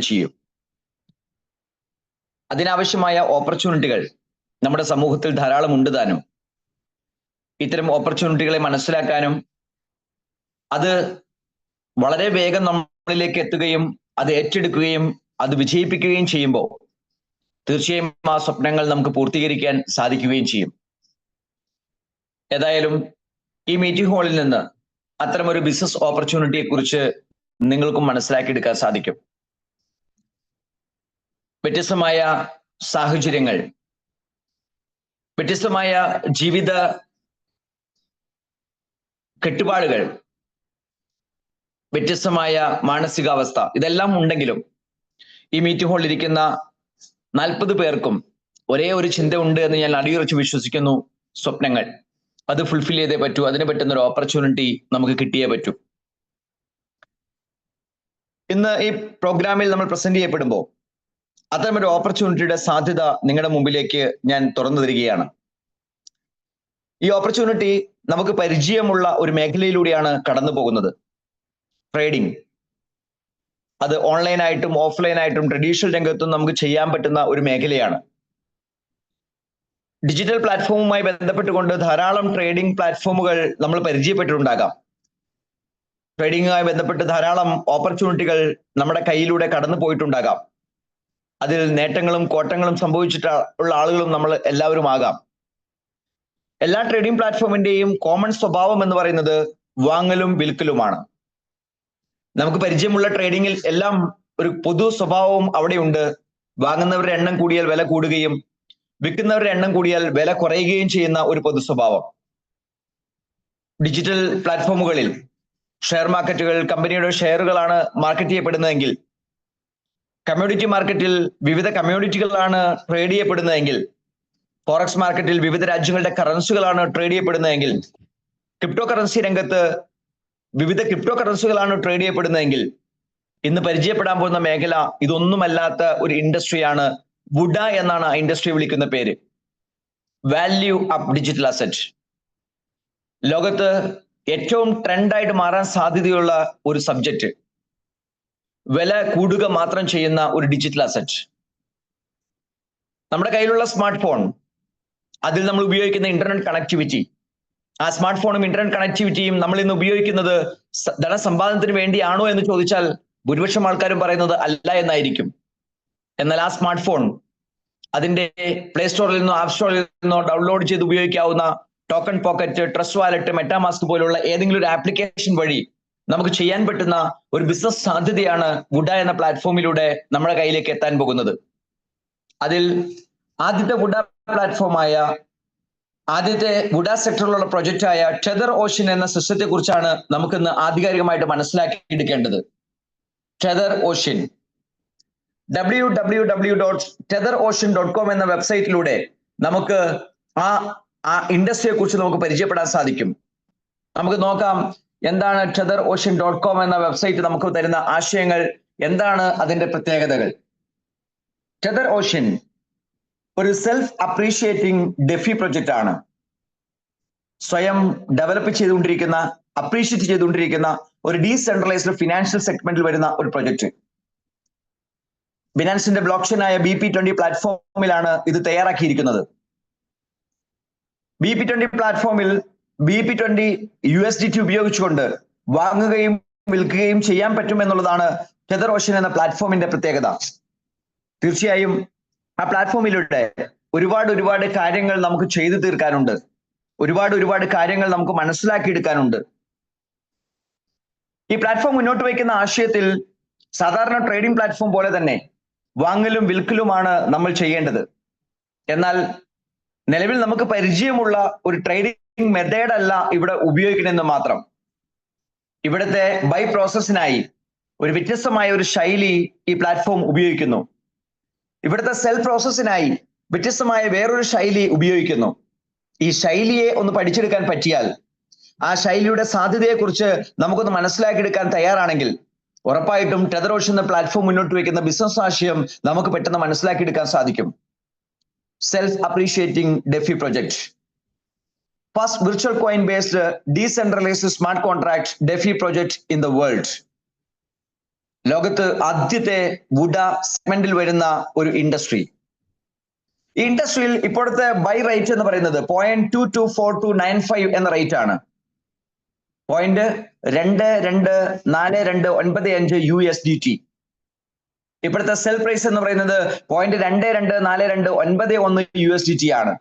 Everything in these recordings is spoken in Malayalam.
ചെയ്യും. അതിനാവശ്യമായ ഓപ്പർച്യൂണിറ്റികൾ നമ്മുടെ സമൂഹത്തിൽ ധാരാളം ഉണ്ട് താനും. ഇത്തരം ഓപ്പർച്യൂണിറ്റികളെ മനസ്സിലാക്കാനും അത് വളരെ വേഗം നമ്മളിലേക്ക് എത്തുകയും അത് ഏറ്റെടുക്കുകയും അത് വിജയിപ്പിക്കുകയും ചെയ്യുമ്പോൾ തീർച്ചയായും ആ സ്വപ്നങ്ങൾ നമുക്ക് പൂർത്തീകരിക്കാൻ സാധിക്കുകയും ചെയ്യും. ഏതായാലും ഈ മീറ്റിംഗ് ഹാളിൽ നിന്ന് അത്തരമൊരു ബിസിനസ് ഓപ്പർച്യൂണിറ്റിയെ കുറിച്ച് നിങ്ങൾക്കും മനസ്സിലാക്കിയെടുക്കാൻ സാധിക്കും. വ്യത്യസ്തമായ സാഹചര്യങ്ങൾ, വ്യത്യസ്തമായ ജീവിത കെട്ടുപാടുകൾ, വ്യത്യസ്തമായ മാനസികാവസ്ഥ, ഇതെല്ലാം ഉണ്ടെങ്കിലും ഈ മീറ്റിംഗ് ഹാളിൽ ഇരിക്കുന്ന 40 പേർക്കും ഒരേ ഒരു ചിന്ത ഉണ്ട് എന്ന് ഞാൻ അടിയുറച്ച് വിശ്വസിക്കുന്നു. സ്വപ്നങ്ങൾ അത് ഫുൾഫിൽ ചെയ്തേ പറ്റൂ. അതിന് പറ്റുന്ന ഒരു ഓപ്പർച്യൂണിറ്റി നമുക്ക് കിട്ടിയേ പറ്റൂ. ഇന്ന് ഈ പ്രോഗ്രാമിൽ നമ്മൾ പ്രസന്റ് ചെയ്യപ്പെടുമ്പോൾ അത്തരമൊരു ഓപ്പർച്യൂണിറ്റിയുടെ സാധ്യത നിങ്ങളുടെ മുമ്പിലേക്ക് ഞാൻ തുറന്നു തരികയാണ്. ഈ ഓപ്പർച്യൂണിറ്റി നമുക്ക് പരിചയമുള്ള ഒരു മേഖലയിലൂടെയാണ് കടന്നു പോകുന്നത്. ട്രേഡിംഗ്. അത് ഓൺലൈനായിട്ടും ഓഫ്ലൈനായിട്ടും ട്രഡീഷണൽ രംഗത്തും നമുക്ക് ചെയ്യാൻ പറ്റുന്ന ഒരു മേഖലയാണ്. ഡിജിറ്റൽ പ്ലാറ്റ്ഫോമുമായി ബന്ധപ്പെട്ടുകൊണ്ട് ധാരാളം ട്രേഡിംഗ് പ്ലാറ്റ്ഫോമുകൾ നമ്മൾ പരിചയപ്പെട്ടിട്ടുണ്ടാകാം. ട്രേഡിങ്ങുമായി ബന്ധപ്പെട്ട് ധാരാളം ഓപ്പർച്യൂണിറ്റികൾ നമ്മുടെ കയ്യിലൂടെ കടന്നു പോയിട്ടുണ്ടാകാം. അതിൽ നേട്ടങ്ങളും കോട്ടങ്ങളും സംഭവിച്ചിട്ടുള്ള ആളുകളും നമ്മൾ എല്ലാവരും ആകാം. എല്ലാ ട്രേഡിംഗ് പ്ലാറ്റ്ഫോമിന്റെയും കോമൺ സ്വഭാവം എന്ന് പറയുന്നത് വാങ്ങലും വിൽക്കലുമാണ്. നമുക്ക് പരിചയമുള്ള ട്രേഡിങ്ങിൽ എല്ലാം ഒരു പൊതു സ്വഭാവവും അവിടെയുണ്ട്. വാങ്ങുന്നവരുടെ എണ്ണം കൂടിയാൽ വില കൂടുകയും വിൽക്കുന്നവരുടെ എണ്ണം കൂടിയാൽ വില കുറയുകയും ചെയ്യുന്ന ഒരു പൊതു സ്വഭാവം. ഡിജിറ്റൽ പ്ലാറ്റ്ഫോമുകളിൽ ഷെയർ മാർക്കറ്റുകൾ കമ്പനിയുടെ ഷെയറുകളാണ് മാർക്കറ്റ് ചെയ്യപ്പെടുന്നതെങ്കിൽ, കമ്മ്യൂണിറ്റി മാർക്കറ്റിൽ വിവിധ കമ്മ്യൂണിറ്റികളാണ് ട്രേഡ് ചെയ്യപ്പെടുന്നതെങ്കിൽ, ഫോറക്സ് മാർക്കറ്റിൽ വിവിധ രാജ്യങ്ങളുടെ കറൻസികളാണ് ട്രേഡ് ചെയ്യപ്പെടുന്നതെങ്കിൽ, ക്രിപ്റ്റോ കറൻസി രംഗത്ത് വിവിധ ക്രിപ്റ്റോ കറൻസികളാണ് ട്രേഡ് ചെയ്യപ്പെടുന്നതെങ്കിൽ, ഇന്ന് പരിചയപ്പെടാൻ പോകുന്ന മേഖല ഇതൊന്നുമല്ലാത്ത ഒരു ഇൻഡസ്ട്രിയാണ്. വുഡ എന്നാണ് ആ ഇൻഡസ്ട്രി വിളിക്കുന്ന പേര്. Value up digital asset. ലോകത്ത് ഏറ്റവും ട്രെൻഡായിട്ട് മാറാൻ സാധ്യതയുള്ള ഒരു സബ്ജക്റ്റ്. വില കൂടുക മാത്രം ചെയ്യുന്ന ഒരു ഡിജിറ്റൽ അസറ്റ്. നമ്മുടെ കയ്യിലുള്ള സ്മാർട്ട് ഫോൺ, അതിൽ നമ്മൾ ഉപയോഗിക്കുന്ന ഇന്റർനെറ്റ് കണക്ടിവിറ്റി, ആ സ്മാർട്ട് ഫോണും ഇന്റർനെറ്റ് കണക്ടിവിറ്റിയും നമ്മൾ ഇന്ന് ഉപയോഗിക്കുന്നത് ധനസമ്പാദനത്തിന് വേണ്ടിയാണോ എന്ന് ചോദിച്ചാൽ ഭൂരിപക്ഷം ആൾക്കാരും പറയുന്നത് അല്ല എന്നായിരിക്കും. എന്നാൽ ആ സ്മാർട്ട് ഫോൺ അതിന്റെ പ്ലേ സ്റ്റോറിൽ നിന്നോ ആപ്പ് സ്റ്റോറിൽ നിന്നോ ഡൗൺലോഡ് ചെയ്ത് ഉപയോഗിക്കാവുന്ന Token Pocket, Trust Wallet, MetaMask പോലുള്ള ഏതെങ്കിലും ഒരു ആപ്ലിക്കേഷൻ വഴി നമുക്ക് ചെയ്യാൻ പറ്റുന്ന ഒരു ബിസിനസ് സാധ്യതയാണ് വുഡ എന്ന പ്ലാറ്റ്ഫോമിലൂടെ നമ്മുടെ കയ്യിലേക്ക് എത്താൻ പോകുന്നത്. അതിൽ ആദ്യത്തെ വുഡ പ്ലാറ്റ്ഫോമായ ആദ്യത്തെ വുഡ സെക്ടറിലുള്ള പ്രൊജക്റ്റായ ടെതർ ഓഷ്യൻ എന്ന സിസ്റ്റത്തെ കുറിച്ചാണ് നമുക്കിന്ന് ആധികാരികമായിട്ട് മനസ്സിലാക്കിയെടുക്കേണ്ടത്. ടെതർ ഓഷ്യൻ www.tetherocean.com എന്ന വെബ്സൈറ്റിലൂടെ നമുക്ക് ആ ഇൻഡസ്ട്രിയെ കുറിച്ച് നമുക്ക് പരിചയപ്പെടാൻ സാധിക്കും. നമുക്ക് നോക്കാം എന്താണ് tetherocean.com എന്ന വെബ്സൈറ്റ് നമുക്ക് തരുന്ന ആശയങ്ങൾ, എന്താണ് അതിന്റെ പ്രത്യേകതകൾ. ടെതർ ഓഷ്യൻ ഒരു സെൽഫ് അപ്രീഷിയേറ്റിംഗ് ഡെഫി പ്രൊജക്റ്റ് ആണ്. സ്വയം ഡെവലപ്പ് ചെയ്തുകൊണ്ടിരിക്കുന്ന, അപ്രീഷിയേറ്റ് ചെയ്തുകൊണ്ടിരിക്കുന്ന ഒരു ഡീസെൻട്രലൈസ്ഡ് ഫിനാൻഷ്യൽ സെഗ്മെന്റിൽ വരുന്ന ഒരു പ്രൊജക്ട്. ബിനാൻസിന്റെ ബ്ലോക്ക് ചെയിനായ BP20 പ്ലാറ്റ്ഫോമിലാണ് ഇത് തയ്യാറാക്കിയിരിക്കുന്നത്. BP20 പ്ലാറ്റ്ഫോമിൽ BP20 USDT ഉപയോഗിച്ചുകൊണ്ട് വാങ്ങുകയും വിൽക്കുകയും ചെയ്യാൻ പറ്റുമെന്നുള്ളതാണ് ടെതർ ഓഷ്യൻ എന്ന പ്ലാറ്റ്ഫോമിന്റെ പ്രത്യേകത. തീർച്ചയായും ആ പ്ലാറ്റ്ഫോമിലൂടെ ഒരുപാട് കാര്യങ്ങൾ നമുക്ക് ചെയ്തു തീർക്കാനുണ്ട്. ഒരുപാട് കാര്യങ്ങൾ നമുക്ക് മനസ്സിലാക്കിയെടുക്കാനുണ്ട്. ഈ പ്ലാറ്റ്ഫോം മുന്നോട്ട് വയ്ക്കുന്ന ആശയത്തിൽ സാധാരണ ട്രേഡിംഗ് പ്ലാറ്റ്ഫോം പോലെ തന്നെ വാങ്ങലും വിൽക്കലുമാണ് നമ്മൾ ചെയ്യേണ്ടത്. എന്നാൽ നിലവിൽ നമുക്ക് പരിചയമുള്ള ഒരു ട്രേഡിംഗ് മെത്തേഡ് അല്ല ഇവിടെ ഉപയോഗിക്കണമെന്ന് മാത്രം. ഇവിടുത്തെ ബൈ പ്രോസസ്സിനായി ഒരു വ്യത്യസ്തമായ ഒരു ശൈലി ഈ പ്ലാറ്റ്ഫോം ഉപയോഗിക്കുന്നു. ഇവിടുത്തെ സെൽ പ്രോസസ്സിനായി വ്യത്യസ്തമായ വേറൊരു ശൈലി ഉപയോഗിക്കുന്നു. ഈ ശൈലിയെ ഒന്ന് പഠിച്ചെടുക്കാൻ പറ്റിയാൽ, ആ ശൈലിയുടെ സാധ്യതയെക്കുറിച്ച് നമുക്കൊന്ന് മനസ്സിലാക്കിയെടുക്കാൻ തയ്യാറാണെങ്കിൽ ഉറപ്പായിട്ടും ടെതർ ഓഷ്യൻ എന്ന പ്ലാറ്റ്ഫോം മുന്നോട്ട് വയ്ക്കുന്ന ബിസിനസ് ആശയം നമുക്ക് പെട്ടെന്ന് മനസ്സിലാക്കിയെടുക്കാൻ സാധിക്കും. Self appreciating DeFi project. First virtual coin based decentralised smart contract DeFi project in the world. ലോകത്ത് ആദ്യത്തെ വുഡ സെഗ്മെന്റിൽ വരുന്ന ഒരു ഇൻഡസ്ട്രി. ഈ ഇൻഡസ്ട്രിയിൽ ഇപ്പോഴത്തെ ബൈ റേറ്റ് എന്ന് പറയുന്നത് 0.224295 എന്ന റേറ്റ് ആണ്. 0.224295 USDT. ഇപ്പോഴത്തെ സെൽ പ്രൈസ് എന്ന് പറയുന്നത് 0.224291 USDT ആണ്.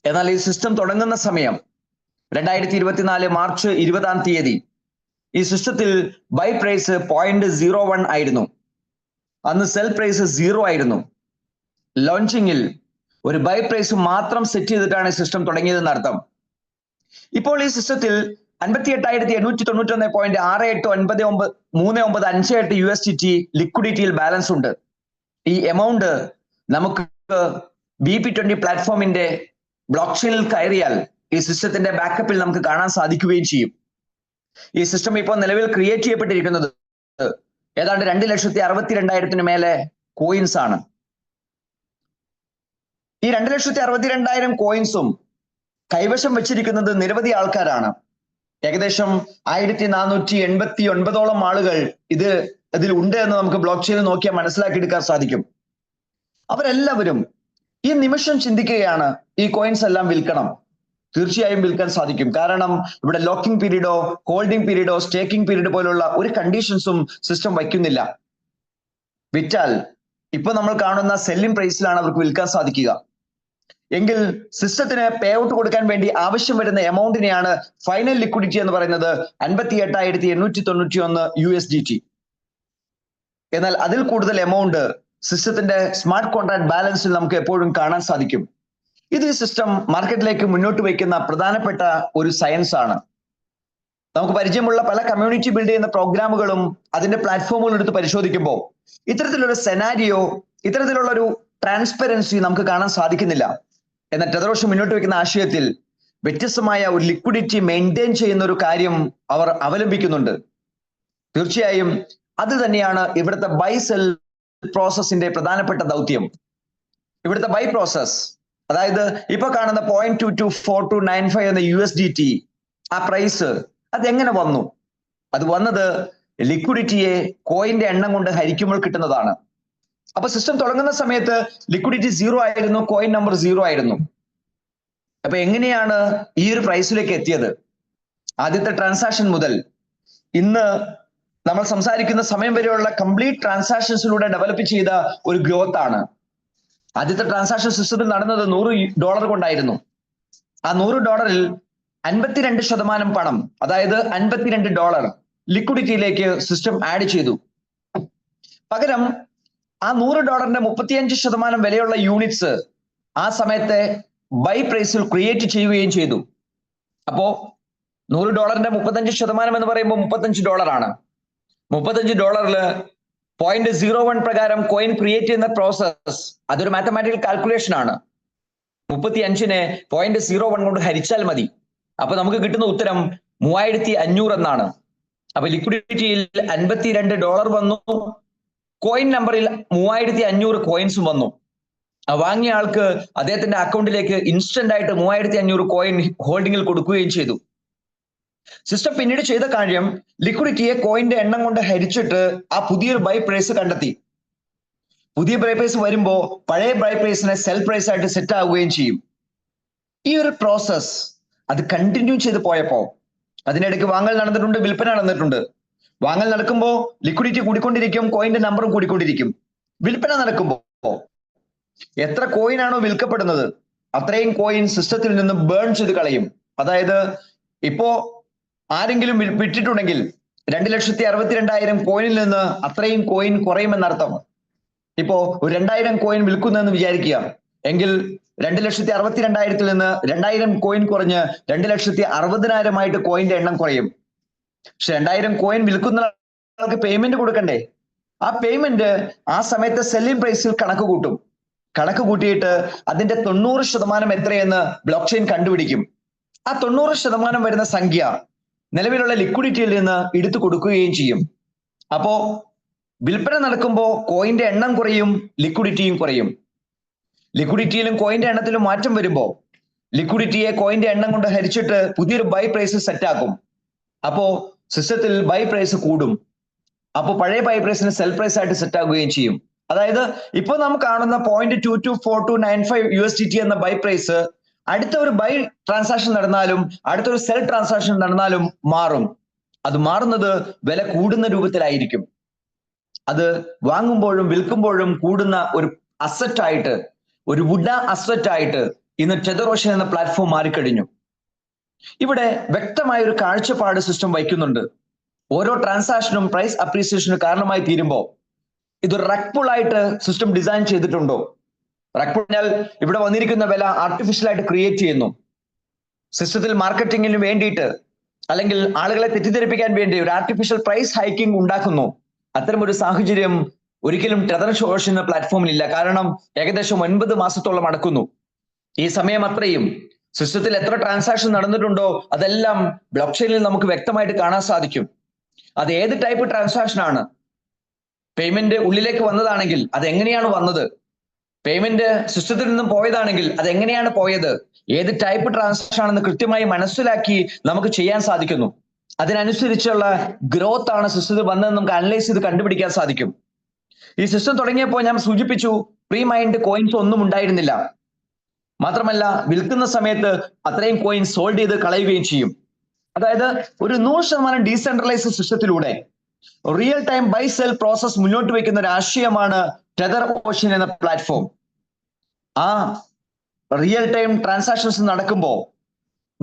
എന്നാൽ ഈ സിസ്റ്റം തുടങ്ങുന്ന സമയം 2024 മാർച്ച് 20 ഈ സിസ്റ്റത്തിൽ ബൈ പ്രൈസ് 0.01 ആയിരുന്നു. അന്ന് സെൽ പ്രൈസ് 0 ആയിരുന്നു. ലോഞ്ചിങ്ങിൽ ഒരു ബൈ പ്രൈസ് മാത്രം സെറ്റ് ചെയ്തിട്ടാണ് ഈ സിസ്റ്റം തുടങ്ങിയതെന്ന് അർത്ഥം. ഇപ്പോൾ ഈ സിസ്റ്റത്തിൽ 58,891.689395 USDT ലിക്വിഡിറ്റിയിൽ ബാലൻസ് ഉണ്ട്. ഈ എമൗണ്ട് നമുക്ക് BP20 പ്ലാറ്റ്ഫോമിന്റെ ബ്ലോക്ക് ചെയിനിൽ കയറിയാൽ ഈ സിസ്റ്റത്തിന്റെ ബാക്കപ്പിൽ നമുക്ക് കാണാൻ സാധിക്കുകയും ചെയ്യും. ഈ സിസ്റ്റം ഇപ്പോൾ നിലവിൽ ക്രിയേറ്റ് ചെയ്യപ്പെട്ടിരിക്കുന്നത് ഏതാണ്ട് 2,62,000 മേലെ കോയിൻസ് ആണ്. ഈ 2,62,000 കോയിൻസും കൈവശം വെച്ചിരിക്കുന്നത് നിരവധി ആൾക്കാരാണ്. ഏകദേശം 1,489 ആളുകൾ ഇതിൽ ഉണ്ട് എന്ന് നമുക്ക് ബ്ലോക്ക് ചെയിനിൽ നോക്കിയാൽ മനസ്സിലാക്കിയെടുക്കാൻ സാധിക്കും. അവരെല്ലാവരും ഈ നിമിഷം ചിന്തിക്കുകയാണ്, ഈ കോയിൻസ് എല്ലാം വിൽക്കണം. തീർച്ചയായും വിൽക്കാൻ സാധിക്കും. കാരണം ഇവിടെ ലോക്കിംഗ് പീരീഡോ ഹോൾഡിംഗ് പീരീഡോ സ്റ്റേക്കിംഗ് പീരീഡ് പോലുള്ള ഒരു കണ്ടീഷൻസും സിസ്റ്റം വയ്ക്കുന്നില്ല. വിറ്റാൽ ഇപ്പൊ നമ്മൾ കാണുന്ന സെല്ലിംഗ് പ്രൈസിലാണ് അവർക്ക് വിൽക്കാൻ സാധിക്കുക. എങ്കിൽ സിസ്റ്റത്തിന് പേ ഔട്ട് കൊടുക്കാൻ വേണ്ടി ആവശ്യം വരുന്ന എമൗണ്ടിനെയാണ് ഫൈനൽ ലിക്വിഡിറ്റി എന്ന് പറയുന്നത് 58,891 USDT. എന്നാൽ അതിൽ കൂടുതൽ എമൗണ്ട് സിസ്റ്റത്തിന്റെ സ്മാർട്ട് കോൺട്രാക്ട് ബാലൻസിൽ നമുക്ക് എപ്പോഴും കാണാൻ സാധിക്കും. ഇത് ഈ സിസ്റ്റം മാർക്കറ്റിലേക്ക് മുന്നോട്ട് വയ്ക്കുന്ന പ്രധാനപ്പെട്ട ഒരു സയൻസ് ആണ്. നമുക്ക് പരിചയമുള്ള പല കമ്മ്യൂണിറ്റി ബിൽഡ് ചെയ്യുന്ന പ്രോഗ്രാമുകളും അതിന്റെ പ്ലാറ്റ്ഫോമുകൾ എടുത്ത് പരിശോധിക്കുമ്പോൾ ഇത്തരത്തിലൊരു സെനാരിയോ, ഇത്തരത്തിലുള്ള ഒരു ട്രാൻസ്പെറൻസി നമുക്ക് കാണാൻ സാധിക്കുന്നില്ല. എന്നാൽ ടെതറോഷ് മുന്നോട്ട് വയ്ക്കുന്ന ആശയത്തിൽ വ്യത്യസ്തമായ ഒരു ലിക്വിഡിറ്റി മെയിൻറ്റെയിൻ ചെയ്യുന്ന ഒരു കാര്യം അവർ അവലംബിക്കുന്നുണ്ട്. തീർച്ചയായും അത് തന്നെയാണ് ഇവിടുത്തെ ബൈ സെൽ പ്രോസസ്സിന്റെ പ്രധാനപ്പെട്ട ദൗത്യം. ഇവിടുത്തെ ബൈ പ്രോസസ്, അതായത് ഇപ്പൊ കാണുന്ന 0.224295 എന്ന USDT, ആ പ്രൈസ് അതെങ്ങനെ വന്നു? അത് വന്നത് ലിക്വിഡിറ്റിയെ കോയിന്റെ എണ്ണം കൊണ്ട് ഹരിക്കുമ്പോൾ കിട്ടുന്നതാണ്. അപ്പൊ സിസ്റ്റം തുടങ്ങുന്ന സമയത്ത് ലിക്വിഡിറ്റി 0 ആയിരുന്നു, കോയിൻ നമ്പർ 0 ആയിരുന്നു. അപ്പൊ എങ്ങനെയാണ് ഈ ഒരു പ്രൈസിലേക്ക് എത്തിയത്? ആദ്യത്തെ ട്രാൻസാക്ഷൻ മുതൽ ഇന്ന് നമ്മൾ സംസാരിക്കുന്ന സമയം വരെയുള്ള കംപ്ലീറ്റ് ട്രാൻസാക്ഷൻസിലൂടെ ഡെവലപ്പ് ചെയ്ത ഒരു ഗ്രോത്ത് ആണ്. ആദ്യത്തെ ട്രാൻസാക്ഷൻ സിസ്റ്റത്തിൽ നടന്നത് $100 കൊണ്ടായിരുന്നു. ആ $100 52% പണം, അതായത് $52 ലിക്വിഡിറ്റിയിലേക്ക് സിസ്റ്റം ആഡ് ചെയ്തു. പകരം ആ $100 35% വിലയുള്ള യൂണിറ്റ്സ് ആ സമയത്തെ ബൈ പ്രൈസിൽ ക്രിയേറ്റ് ചെയ്യുകയും ചെയ്തു. അപ്പോ $100 35% എന്ന് പറയുമ്പോൾ $35 ആണ്. $35 0.01 പ്രകാരം കോയിൻ ക്രിയേറ്റ് ചെയ്യുന്ന പ്രോസസ്, അതൊരു മാത്തമാറ്റിക്കൽ കാൽക്കുലേഷൻ ആണ്. 35നെ 0.01 കൊണ്ട് ഹരിച്ചാൽ മതി. അപ്പൊ നമുക്ക് കിട്ടുന്ന ഉത്തരം 3500 എന്നാണ്. അപ്പൊ ലിക്വിഡിറ്റിയിൽ $52 വന്നു, കോയിൻ നമ്പറിൽ 3500 കോയിൻസും വന്നു. വാങ്ങിയ ആൾക്ക് അദ്ദേഹത്തിന്റെ അക്കൗണ്ടിലേക്ക് ഇൻസ്റ്റന്റ് ആയിട്ട് 3500 കോയിൻ ഹോൾഡിംഗിൽ കൊടുക്കുകയും ചെയ്തു. സിസ്റ്റം പിന്നീട് ചെയ്ത കാര്യം ലിക്വിഡിറ്റിയെ കോയിന്റെ എണ്ണം കൊണ്ട് ഹരിച്ചിട്ട് ആ പുതിയൊരു ബൈ പ്രൈസ് കണ്ടെത്തി. പുതിയ ബൈ പ്രൈസ് വരുമ്പോൾ പഴയ ബൈ പ്രൈസിനെ സെൽ പ്രൈസ് ആയിട്ട് സെറ്റ് ആവുകയും ചെയ്യും. ഈ ഒരു പ്രോസസ് അത് കണ്ടിന്യൂ ചെയ്ത് പോയപ്പോ അതിനിടയ്ക്ക് വാങ്ങൽ നടന്നിട്ടുണ്ട്, വിൽപ്പന നടന്നിട്ടുണ്ട്. വാങ്ങൽ നടക്കുമ്പോൾ ലിക്വിഡിറ്റി കൂടിക്കൊണ്ടിരിക്കും, കോയിന്റെ നമ്പറും കൂടിക്കൊണ്ടിരിക്കും. വിൽപ്പന നടക്കുമ്പോൾ എത്ര കോയിൻ ആണോ വിൽക്കപ്പെടുന്നത് അത്രയും കോയിൻ സിസ്റ്റത്തിൽ നിന്ന് ബേൺ ചെയ്ത് കളയും. അതായത് ഇപ്പോ ആരെങ്കിലും വിറ്റിട്ടുണ്ടെങ്കിൽ 2,62,000 കോയിനിൽ നിന്ന് അത്രയും കോയിൻ കുറയുമെന്നർത്ഥം. ഇപ്പോ ഒരു 2000 കോയിൻ വിൽക്കുന്നെന്ന് വിചാരിക്കുക, എങ്കിൽ 2,62,000 നിന്ന് 2000 കോയിൻ കുറഞ്ഞ് 2,60,000 കോയിന്റെ എണ്ണം കുറയും. പക്ഷെ 2000 കോയിൻ വിൽക്കുന്ന ആൾക്ക് പേയ്മെന്റ് കൊടുക്കണ്ടേ? ആ പേയ്മെന്റ് ആ സമയത്തെ സെല്ലിംഗ് പ്രൈസിൽ കണക്ക് കൂട്ടും. കണക്ക് കൂട്ടിയിട്ട് അതിന്റെ 90% എത്രയെന്ന് ബ്ലോക്ക് ചെയിൻ കണ്ടുപിടിക്കും. ആ 90% വരുന്ന സംഖ്യ നിലവിലുള്ള ലിക്വിഡിറ്റിയിൽ നിന്ന് എടുത്തു കൊടുക്കുകയും ചെയ്യും. അപ്പോ വിൽപ്പന നടക്കുമ്പോൾ കോയിന്റെ എണ്ണം കുറയും, ലിക്വിഡിറ്റിയും കുറയും. ലിക്വിഡിറ്റിയിലും കോയിന്റെ എണ്ണത്തിലും മാറ്റം വരുമ്പോൾ ലിക്വിഡിറ്റിയെ കോയിന്റെ എണ്ണം കൊണ്ട് ഹരിച്ചിട്ട് പുതിയൊരു ബൈ പ്രൈസ് സെറ്റ് ആക്കും. അപ്പോ സിസ്റ്റത്തിൽ ബൈ പ്രൈസ് കൂടും. അപ്പോൾ പഴയ ബൈ പ്രൈസിന് സെൽ പ്രൈസ് ആയിട്ട് സെറ്റ് ആകുകയും ചെയ്യും. അതായത് ഇപ്പോൾ നാം കാണുന്ന 0.224295 USDT എന്ന ബൈ പ്രൈസ് അടുത്ത ഒരു ബൈ ട്രാൻസാക്ഷൻ നടന്നാലും അടുത്തൊരു സെൽ ട്രാൻസാക്ഷൻ നടന്നാലും മാറും. അത് മാറുന്നത് വില കൂടുന്ന രൂപത്തിലായിരിക്കും. അത് വാങ്ങുമ്പോഴും വിൽക്കുമ്പോഴും കൂടുന്ന ഒരു അസറ്റ് ആയിട്ട്, ഒരു വുഡ അസറ്റ് ആയിട്ട് ഇന്ന് ടെതർ ഓഷ്യൻ എന്ന പ്ലാറ്റ്ഫോം മാറിക്കഴിഞ്ഞു. ഇവിടെ വ്യക്തമായ ഒരു കാഴ്ചപ്പാട് സിസ്റ്റം വയ്ക്കുന്നുണ്ട്. ഓരോ ട്രാൻസാക്ഷനും പ്രൈസ് അപ്രീസിയേഷന് കാരണമായി തീരുമ്പോൾ ഇതൊരു റഗ് പുൾ ആയിട്ട് സിസ്റ്റം ഡിസൈൻ ചെയ്തിട്ടുണ്ടോ? റഗ് പുൾ പറഞ്ഞാൽ ഇവിടെ വന്നിരിക്കുന്ന വില ആർട്ടിഫിഷ്യൽ ആയിട്ട് ക്രിയേറ്റ് ചെയ്യുന്നു. സിസ്റ്റത്തിൽ മാർക്കറ്റിംഗിന് വേണ്ടിയിട്ട് അല്ലെങ്കിൽ ആളുകളെ തെറ്റിദ്ധരിപ്പിക്കാൻ വേണ്ടി ഒരു ആർട്ടിഫിഷ്യൽ പ്രൈസ് ഹൈക്കിംഗ് ഉണ്ടാക്കുന്നു. അത്തരം ഒരു സാഹചര്യം ഒരിക്കലും ടെതർ ഓഷ്യൻ എന്ന പ്ലാറ്റ്ഫോമിലില്ല. കാരണം ഏകദേശം 9 മാസത്തോളം അടക്കുന്നു. ഈ സമയം അത്രയും സിസ്റ്റത്തിൽ എത്ര ട്രാൻസാക്ഷൻ നടന്നിട്ടുണ്ടോ അതെല്ലാം ബ്ലോക്ക് ചെയിനിൽ നമുക്ക് വ്യക്തമായിട്ട് കാണാൻ സാധിക്കും. അത് ഏത് ടൈപ്പ് ട്രാൻസാക്ഷൻ ആണ്? പേയ്മെന്റ് ഉള്ളിലേക്ക് വന്നതാണെങ്കിൽ അത് എങ്ങനെയാണ് വന്നത്? പേയ്മെന്റ് സിസ്റ്റത്തിൽ നിന്നും പോയതാണെങ്കിൽ അത് എങ്ങനെയാണ് പോയത്? ഏത് ടൈപ്പ് ട്രാൻസാക്ഷൻ ആണെന്ന് കൃത്യമായി മനസ്സിലാക്കി നമുക്ക് ചെയ്യാൻ സാധിക്കുന്നു. അതിനനുസരിച്ചുള്ള ഗ്രോത്ത് ആണ് സിസ്റ്റത്തിൽ വന്നതെന്ന് നമുക്ക് അനലൈസ് ചെയ്ത് കണ്ടുപിടിക്കാൻ സാധിക്കും. ഈ സിസ്റ്റം തുടങ്ങിയപ്പോൾ ഞാൻ സൂചിപ്പിച്ചു, പ്രീ മൈൻഡ് കോയിൻസ് ഒന്നും ഉണ്ടായിരുന്നില്ല. മാത്രമല്ല വിൽക്കുന്ന സമയത്ത് അത്രയും കോയിൻസ് സോൾഡ് ചെയ്ത് കളയുകയും ചെയ്യും. അതായത് ഒരു 100% ഡീസെൻട്രലൈസ്ഡ് സിസ്റ്റത്തിലൂടെ real time buy sell process മുന്നോട്ട് വയ്ക്കുന്ന ഒരു ആശയമാണ് ടെതർ ഓഷ്യൻ എന്ന പ്ലാറ്റ്ഫോം. ആ റിയൽ ടൈം ട്രാൻസാക്ഷൻസ് നടക്കുമ്പോൾ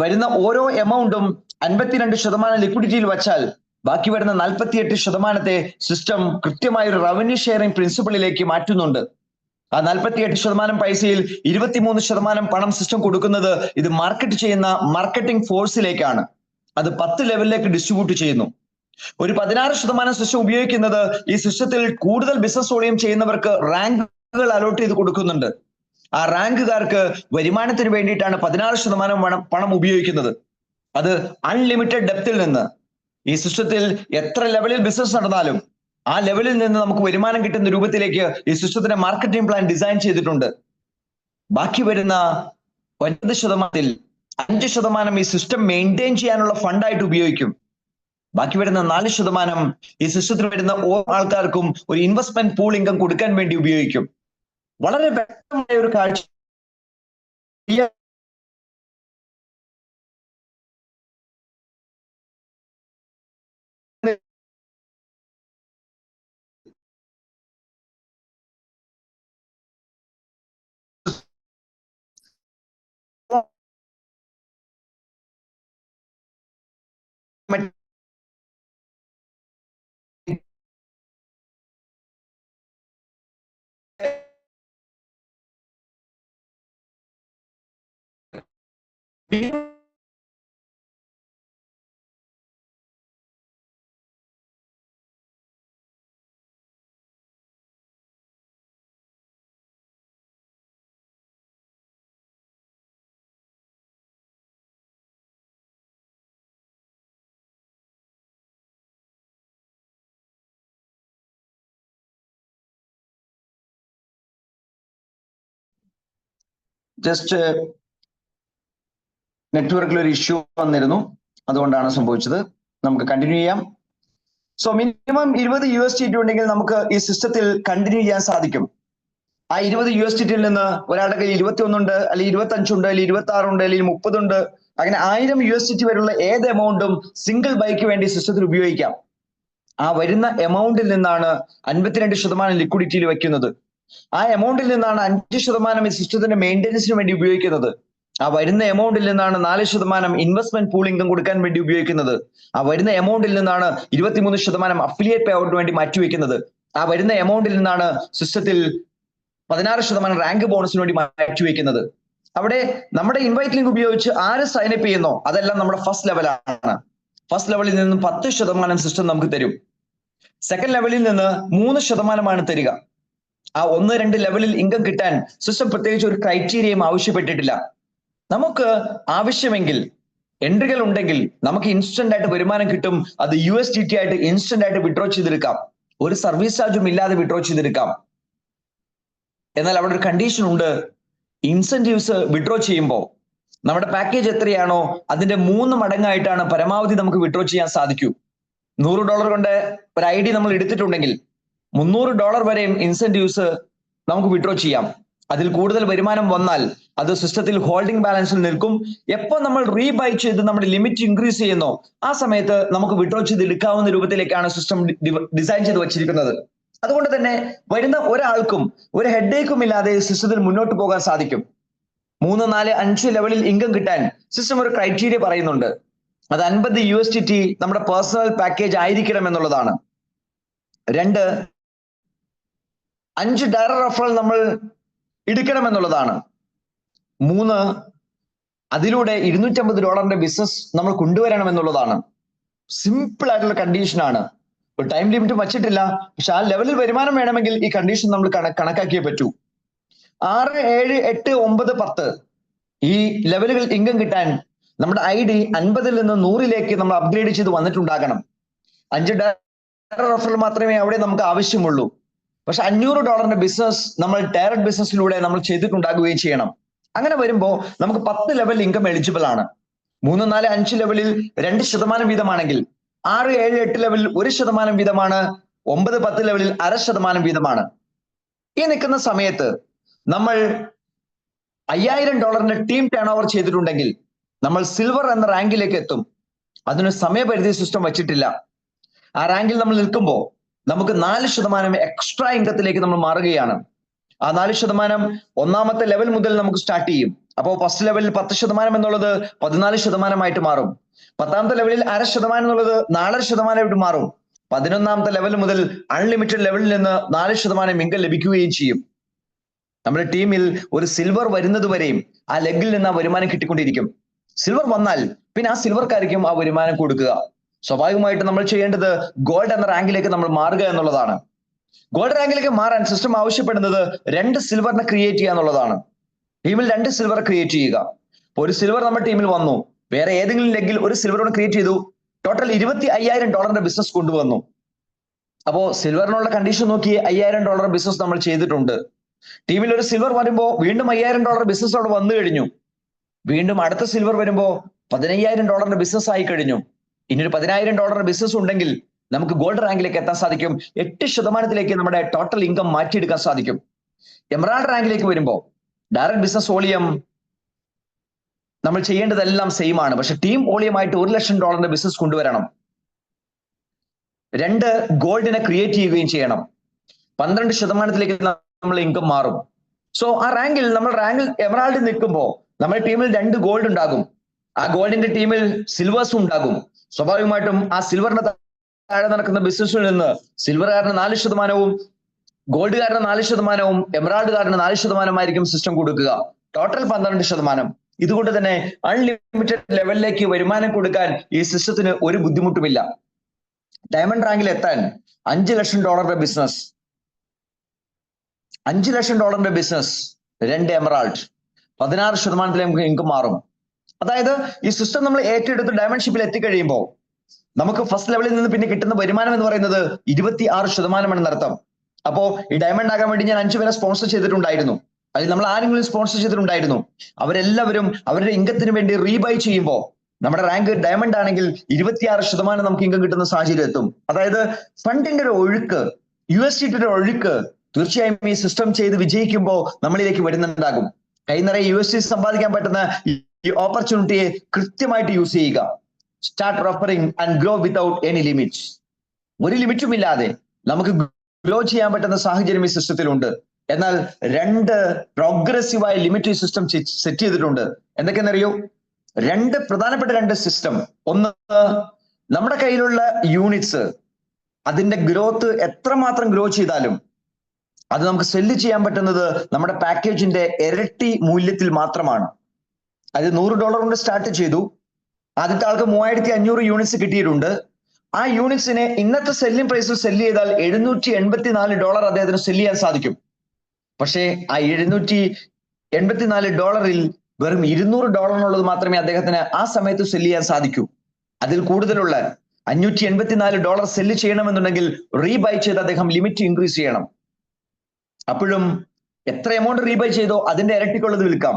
വരുന്ന ഓരോ എമൗണ്ടും 52% ലിക്വിഡിറ്റിയിൽ വച്ചാൽ ബാക്കി വരുന്ന 48% സിസ്റ്റം കൃത്യമായ ഒരു റവന്യൂ ഷെയറിംഗ് പ്രിൻസിപ്പിളിലേക്ക് മാറ്റുന്നുണ്ട്. ആ 48% പൈസയിൽ 23% പണം സിസ്റ്റം കൊടുക്കുന്നത് ഇത് മാർക്കറ്റ് ചെയ്യുന്ന മാർക്കറ്റിംഗ് ഫോഴ്സിലേക്കാണ്. അത് 10 ലെവലിലേക്ക് ഡിസ്ട്രിബ്യൂട്ട് ചെയ്യുന്നു. ഒരു 16% സിസ്റ്റം ഉപയോഗിക്കുന്നത് ഈ സിസ്റ്റത്തിൽ കൂടുതൽ ബിസിനസ് വോളിയം ചെയ്യുന്നവർക്ക് റാങ്കുകൾ അലോട്ട് ചെയ്ത് കൊടുക്കുന്നുണ്ട്. ആ റാങ്കുകാർക്ക് വരുമാനത്തിന് വേണ്ടിയിട്ടാണ് 16% പണം ഉപയോഗിക്കുന്നത്. അത് അൺലിമിറ്റഡ് ഡെപ്തിൽ നിന്ന് ഈ സിസ്റ്റത്തിൽ എത്ര ലെവലിൽ ബിസിനസ് നടന്നാലും ആ ലെവലിൽ നിന്ന് നമുക്ക് വരുമാനം കിട്ടുന്ന രൂപത്തിലേക്ക് ഈ സിസ്റ്റത്തിന്റെ മാർക്കറ്റിംഗ് പ്ലാൻ ഡിസൈൻ ചെയ്തിട്ടുണ്ട്. ബാക്കി വരുന്ന 9%, 5% ഈ സിസ്റ്റം മെയിൻറ്റെയിൻ ചെയ്യാനുള്ള ഫണ്ടായിട്ട് ഉപയോഗിക്കും. ബാക്കി വരുന്ന 4% ഈ സിസ്റ്റത്തിൽ വരുന്ന ഓരോ ആൾക്കാർക്കും ഒരു ഇൻവെസ്റ്റ്മെന്റ് പൂൾ ഇൻകം കൊടുക്കാൻ വേണ്ടി ഉപയോഗിക്കും. വളരെ വ്യക്തമായ ഒരു കാഴ്ച. ജസ്റ്റ് നെറ്റ്വർക്കിൽ ഒരു ഇഷ്യൂ വന്നിരുന്നു, അതുകൊണ്ടാണ് സംഭവിച്ചത്. നമുക്ക് കണ്ടിന്യൂ ചെയ്യാം. സോ മിനിമം 20 USDT ഉണ്ടെങ്കിൽ നമുക്ക് ഈ സിസ്റ്റത്തിൽ കണ്ടിന്യൂ ചെയ്യാൻ സാധിക്കും. ആ 20 USDTയിൽ നിന്ന് ഒരാളുടെ കയ്യിൽ 21 ഉണ്ട്, അല്ലെങ്കിൽ 25 ഉണ്ട്, അല്ലെങ്കിൽ 26 ഉണ്ട്, അല്ലെങ്കിൽ 30 ഉണ്ട്. അങ്ങനെ 1000 USDT വരെയുള്ള ഏത് എമൗണ്ടും സിംഗിൾ ബൈക്ക് വേണ്ടി സിസ്റ്റത്തിൽ ഉപയോഗിക്കാം. ആ വരുന്ന എമൗണ്ടിൽ നിന്നാണ് 52% ലിക്വിഡിറ്റിയിൽ വയ്ക്കുന്നത്. ആ എമൗണ്ടിൽ നിന്നാണ് 5% ഈ സിസ്റ്റത്തിന്റെ മെയിൻ്റെനൻസിന് വേണ്ടി ഉപയോഗിക്കുന്നത്. ആ വരുന്ന എമൗണ്ടിൽ നിന്നാണ് 4% ഇൻവെസ്റ്റ്മെന്റ് പൂൾ ഇൻകം കൊടുക്കാൻ വേണ്ടി ഉപയോഗിക്കുന്നത്. ആ വരുന്ന എമൗണ്ടിൽ നിന്നാണ് 23% അഫിലിയേറ്റ് പേ ഔട്ടിന് വേണ്ടി മാറ്റിവെക്കുന്നത്. ആ വരുന്ന എമൗണ്ടിൽ നിന്നാണ് സിസ്റ്റത്തിൽ 16% റാങ്ക് ബോണസിന് വേണ്ടി മാറ്റിവെക്കുന്നത്. അവിടെ നമ്മുടെ ഇൻവൈറ്റ് ലിങ്ക് ഉപയോഗിച്ച് ആര് സൈനപ്പ് ചെയ്യുന്നോ അതെല്ലാം നമ്മുടെ ഫസ്റ്റ് ലെവലാണ്. ഫസ്റ്റ് ലെവലിൽ നിന്ന് 10% സിസ്റ്റം നമുക്ക് തരും. സെക്കൻഡ് ലെവലിൽ നിന്ന് 3% തരിക. ആ 1-2 ലെവലിൽ ഇൻകം കിട്ടാൻ സിസ്റ്റം പ്രത്യേകിച്ച് ഒരു ക്രൈറ്റീരിയയും ആവശ്യപ്പെട്ടിട്ടില്ല. നമുക്ക് ആവശ്യമെങ്കിൽ എൻട്രികൾ ഉണ്ടെങ്കിൽ നമുക്ക് ഇൻസ്റ്റന്റ് ആയിട്ട് വരുമാനം കിട്ടും. അത് USDT ആയിട്ട് ഇൻസ്റ്റന്റ് ആയിട്ട് വിഡ്രോ ചെയ്തെടുക്കാം. ഒരു സർവീസ് ചാർജും ഇല്ലാതെ വിഡ്രോ ചെയ്തെടുക്കാം. എന്നാൽ അവിടെ ഒരു കണ്ടീഷൻ ഉണ്ട്. ഇൻസെന്റീവ്സ് വിഡ്രോ ചെയ്യുമ്പോൾ നമ്മുടെ പാക്കേജ് എത്രയാണോ അതിന്റെ 3 മടങ്ങായിട്ടാണ് പരമാവധി നമുക്ക് വിഡ്രോ ചെയ്യാൻ സാധിക്കൂ. $100 കൊണ്ട് ഒരു ഐ ഡി നമ്മൾ എടുത്തിട്ടുണ്ടെങ്കിൽ $300 വരെയും ഇൻസെന്റീവ്സ് നമുക്ക് വിഡ്രോ ചെയ്യാം. അതിൽ കൂടുതൽ വരുമാനം വന്നാൽ അത് സിസ്റ്റത്തിൽ ഹോൾഡിംഗ് ബാലൻസിൽ നിൽക്കും. എപ്പോൾ നമ്മൾ റീബൈ ചെയ്ത് നമ്മുടെ ലിമിറ്റ് ഇൻക്രീസ് ചെയ്യുന്നോ ആ സമയത്ത് നമുക്ക് വിഡ്രോ ചെയ്ത് എടുക്കാവുന്ന രൂപത്തിലേക്കാണ് സിസ്റ്റം ഡിസൈൻ ചെയ്ത് വച്ചിരിക്കുന്നത്. അതുകൊണ്ട് തന്നെ വരുന്ന ഒരാൾക്കും ഒരു ഹെഡേക്കും ഇല്ലാതെ സിസ്റ്റത്തിൽ മുന്നോട്ട് പോകാൻ സാധിക്കും. 3, 4, 5 ലെവലിൽ ഇൻകം കിട്ടാൻ സിസ്റ്റം ഒരു ക്രൈറ്റീരിയ പറയുന്നുണ്ട്. അത് $50 നമ്മുടെ പേഴ്സണൽ പാക്കേജ് ആയിരിക്കണം എന്നുള്ളതാണ്. 2, 5 ഡയറക്റ്റ് റെഫറൽ നമ്മൾ എടുക്കണം എന്നുള്ളതാണ്. 3, അതിലൂടെ $250 ബിസിനസ് നമ്മൾ കൊണ്ടുവരണം എന്നുള്ളതാണ്. സിമ്പിൾ ആയിട്ടുള്ള കണ്ടീഷനാണ്. ഒരു ടൈം ലിമിറ്റ് വച്ചിട്ടില്ല, പക്ഷെ ആ ലെവലിൽ വരുമാനം വേണമെങ്കിൽ ഈ കണ്ടീഷൻ നമ്മൾ കണക്കാക്കിയേ പറ്റൂ. 6, 7, 8, 9, 10 ഈ ലെവലുകൾ ഇൻകം കിട്ടാൻ നമ്മുടെ ഐ ഡി 50-ൽ നിന്ന് 100-ലേക്ക് നമ്മൾ അപ്ഗ്രേഡ് ചെയ്ത് വന്നിട്ടുണ്ടാകണം. 5 ഡയറക്റ്റ് റെഫറൽ മാത്രമേ അവിടെ നമുക്ക് ആവശ്യമുള്ളൂ. പക്ഷെ $500 ബിസിനസ് നമ്മൾ ഡയറക്റ്റ് ബിസിനസ്സിലൂടെ നമ്മൾ ചെയ്തിട്ടുണ്ടാകുകയും ചെയ്യണം. അങ്ങനെ വരുമ്പോൾ നമുക്ക് 10 ലെവൽ ഇൻകം എലിജിബിൾ ആണ്. 3, 4, 5 ലെവലിൽ 2% വീതമാണെങ്കിൽ 6, 7, 8 ലെവലിൽ 1% വീതമാണ്. 9, 10 ലെവലിൽ 0.5% വീതമാണ്. ഈ നിൽക്കുന്ന സമയത്ത് നമ്മൾ $5000 ടീം ടേൺ ഓവർ ചെയ്തിട്ടുണ്ടെങ്കിൽ നമ്മൾ സിൽവർ എന്ന റാങ്കിലേക്ക് എത്തും. അതിന് സമയപരിധി സിസ്റ്റം വച്ചിട്ടില്ല. ആ റാങ്കിൽ നമ്മൾ നിൽക്കുമ്പോൾ നമുക്ക് 4% എക്സ്ട്രാ ഇൻകത്തിലേക്ക് നമ്മൾ മാറുകയാണ്. ആ 4% ഒന്നാമത്തെ ലെവൽ മുതൽ നമുക്ക് സ്റ്റാർട്ട് ചെയ്യും. അപ്പോൾ ഫസ്റ്റ് ലെവലിൽ 10% എന്നുള്ളത് 14% മാറും. 10ാമത്തെ ലെവലിൽ 0.5% എന്നുള്ളത് 4% മാറും. 11ാമത്തെ ലെവൽ മുതൽ അൺലിമിറ്റഡ് ലെവലിൽ നിന്ന് 4% ഇൻകം ലഭിക്കുകയും ചെയ്യും. നമ്മുടെ ടീമിൽ ഒരു സിൽവർ വരുന്നത് വരെയും ആ ലെഗിൽ നിന്ന് ആ വരുമാനം കിട്ടിക്കൊണ്ടിരിക്കും. സിൽവർ വന്നാൽ പിന്നെ ആ സിൽവർക്കായിരിക്കും ആ വരുമാനം കൊടുക്കുക. സ്വാഭാവികമായിട്ട് നമ്മൾ ചെയ്യേണ്ടത് ഗോൾഡ് എന്ന റാങ്കിലേക്ക് നമ്മൾ മാറുക എന്നുള്ളതാണ്. ഗോൾഡ് റാങ്കിലേക്ക് മാറാൻ സിസ്റ്റം ആവശ്യപ്പെടുന്നത് 2 സിൽവറിനെ ക്രിയേറ്റ് ചെയ്യുക എന്നുള്ളതാണ്. ടീമിൽ 2 സിൽവർ ക്രിയേറ്റ് ചെയ്യുക. അപ്പോൾ ഒരു സിൽവർ നമ്മുടെ ടീമിൽ വന്നു, വേറെ ഏതെങ്കിലും ലെഗിൽ ഒരു സിൽവർ ക്രിയേറ്റ് ചെയ്തു, ടോട്ടൽ $25,000 ബിസിനസ് കൊണ്ടുവന്നു. അപ്പോ സിൽവറിനുള്ള കണ്ടീഷൻ നോക്കി $5,000 ബിസിനസ് നമ്മൾ ചെയ്തിട്ടുണ്ട്. ടീമിൽ ഒരു സിൽവർ വരുമ്പോൾ വീണ്ടും $5,000 ബിസിനസ് അവിടെ വന്നു കഴിഞ്ഞു. വീണ്ടും അടുത്ത സിൽവർ വരുമ്പോൾ $15,000 ബിസിനസ് ആയി കഴിഞ്ഞു. ഇനി ഒരു $10,000 ബിസിനസ് ഉണ്ടെങ്കിൽ നമുക്ക് ഗോൾഡ് റാങ്കിലേക്ക് എത്താൻ സാധിക്കും. 8% നമ്മുടെ ടോട്ടൽ ഇൻകം മാറ്റിയെടുക്കാൻ സാധിക്കും. എമറാൾഡ് റാങ്കിലേക്ക് വരുമ്പോൾ ഡയറക്റ്റ് ബിസിനസ് വോളിയം നമ്മൾ ചെയ്യേണ്ടതെല്ലാം സെയിം ആണ്. പക്ഷെ ടീം വോളിയമായിട്ട് $1,00,000 ബിസിനസ് കൊണ്ടുവരണം. 2 ഗോൾഡിനെ ക്രിയേറ്റ് ചെയ്യുകയും ചെയ്യണം. 12% നമ്മൾ ഇൻകം മാറും. സോ ആ റാങ്കിൽ നമ്മൾ എമറാൾഡിൽ നിൽക്കുമ്പോൾ നമ്മുടെ ടീമിൽ 2 ഗോൾഡ് ഉണ്ടാകും. ആ ഗോൾഡിന്റെ ടീമിൽ സിൽവേഴ്സും ഉണ്ടാകും. സ്വാഭാവികമായിട്ടും ആ സിൽവറിന്റെ താഴെ നടക്കുന്ന ബിസിനസ്സിൽ നിന്ന് സിൽവറുകാരന് 4%, ഗോൾഡുകാരന് 4%, എമറാൾഡുകാരന് 4% സിസ്റ്റം കൊടുക്കുക. ടോട്ടൽ 12%. ഇതുകൊണ്ട് തന്നെ അൺലിമിറ്റഡ് ലെവലിലേക്ക് വരുമാനം കൊടുക്കാൻ ഈ സിസ്റ്റത്തിന് ഒരു ബുദ്ധിമുട്ടുമില്ല. ഡയമണ്ട് റാങ്കിൽ എത്താൻ $5,00,000 ബിസിനസ്, $5,00,000 ബിസിനസ്, 2 എമറാൾഡ്, 16% നമുക്ക് ഇൻകം മാറും. അതായത് ഈ സിസ്റ്റം നമ്മൾ ഏറ്റെടുത്ത് ഡയമണ്ട് ഷിപ്പിൽ എത്തിക്കഴിയുമ്പോൾ നമുക്ക് ഫസ്റ്റ് ലെവലിൽ നിന്ന് പിന്നെ കിട്ടുന്ന വരുമാനം എന്ന് പറയുന്നത് 26% എന്നർത്ഥം. അപ്പോ ഈ ഡയമണ്ട് ആകാൻ വേണ്ടി ഞാൻ 5 പേരെ സ്പോൺസർ ചെയ്തിട്ടുണ്ടായിരുന്നു. അതിൽ നമ്മൾ ആരെങ്കിലും സ്പോൺസർ ചെയ്തിട്ടുണ്ടായിരുന്നു. അവരെല്ലാവരും അവരുടെ ഇൻകത്തിന് വേണ്ടി റീബൈ ചെയ്യുമ്പോൾ നമ്മുടെ റാങ്ക് ഡയമണ്ട് ആണെങ്കിൽ 26% നമുക്ക് ഇൻകം കിട്ടുന്ന സാഹചര്യം എത്തും. അതായത് ഫണ്ടിന്റെ ഒരു ഒഴുക്ക്, USDT ഒഴുക്ക് തീർച്ചയായും ഈ സിസ്റ്റം ചെയ്ത് വിജയിക്കുമ്പോൾ നമ്മളിലേക്ക് വരുന്നുണ്ടാകും. കൈ നിറയെ USD സമ്പാദിക്കാൻ പറ്റുന്ന ഈ ഓപ്പർച്യൂണിറ്റിയെ കൃത്യമായിട്ട് യൂസ് ചെയ്യുക. Start referring and grow without any limits. ഒരു ലിമിറ്റും ഇല്ലാതെ നമുക്ക് ഗ്രോ ചെയ്യാൻ പറ്റുന്ന സാഹചര്യം ഈ സിസ്റ്റത്തിലുണ്ട്. എന്നാൽ 2 പ്രോഗ്രസീവായ ലിമിറ്റ് ഈ സിസ്റ്റം സെറ്റ് ചെയ്തിട്ടുണ്ട്. എന്തൊക്കെയെന്നറിയോ? 2 പ്രധാനപ്പെട്ട 2 സിസ്റ്റം. ഒന്ന്, നമ്മുടെ കയ്യിലുള്ള യൂണിറ്റ്സ് അതിന്റെ ഗ്രോത്ത് എത്രമാത്രം ഗ്രോ ചെയ്താലും അത് നമുക്ക് സെല്ല് ചെയ്യാൻ പറ്റുന്നത് നമ്മുടെ പാക്കേജിന്റെ ഇരട്ടി മൂല്യത്തിൽ മാത്രമാണ്. അത് $100 കൊണ്ട് സ്റ്റാർട്ട് ചെയ്തു. ആദ്യത്തെ ആൾക്ക് 3500 യൂണിറ്റ്സ് കിട്ടിയിട്ടുണ്ട്. ആ യൂണിറ്റ്സിനെ ഇന്നത്തെ സെല്ലിംഗ് പ്രൈസിൽ സെല്ല് ചെയ്താൽ $784 അദ്ദേഹത്തിന് സെല്ല് ചെയ്യാൻ സാധിക്കും. പക്ഷേ ആ $784 വെറും $200 മാത്രമേ അദ്ദേഹത്തിന് ആ സമയത്ത് സെല്ല് ചെയ്യാൻ സാധിക്കൂ. അതിൽ കൂടുതലുള്ള $584 സെല്ല് ചെയ്യണമെന്നുണ്ടെങ്കിൽ റീബൈ ചെയ്ത് അദ്ദേഹം ലിമിറ്റ് ഇൻക്രീസ് ചെയ്യണം. അപ്പോഴും എത്ര എമൗണ്ട് റീബൈ ചെയ്തോ അതിന്റെ ഇരട്ടിക്കുള്ളത് വിൽക്കാം.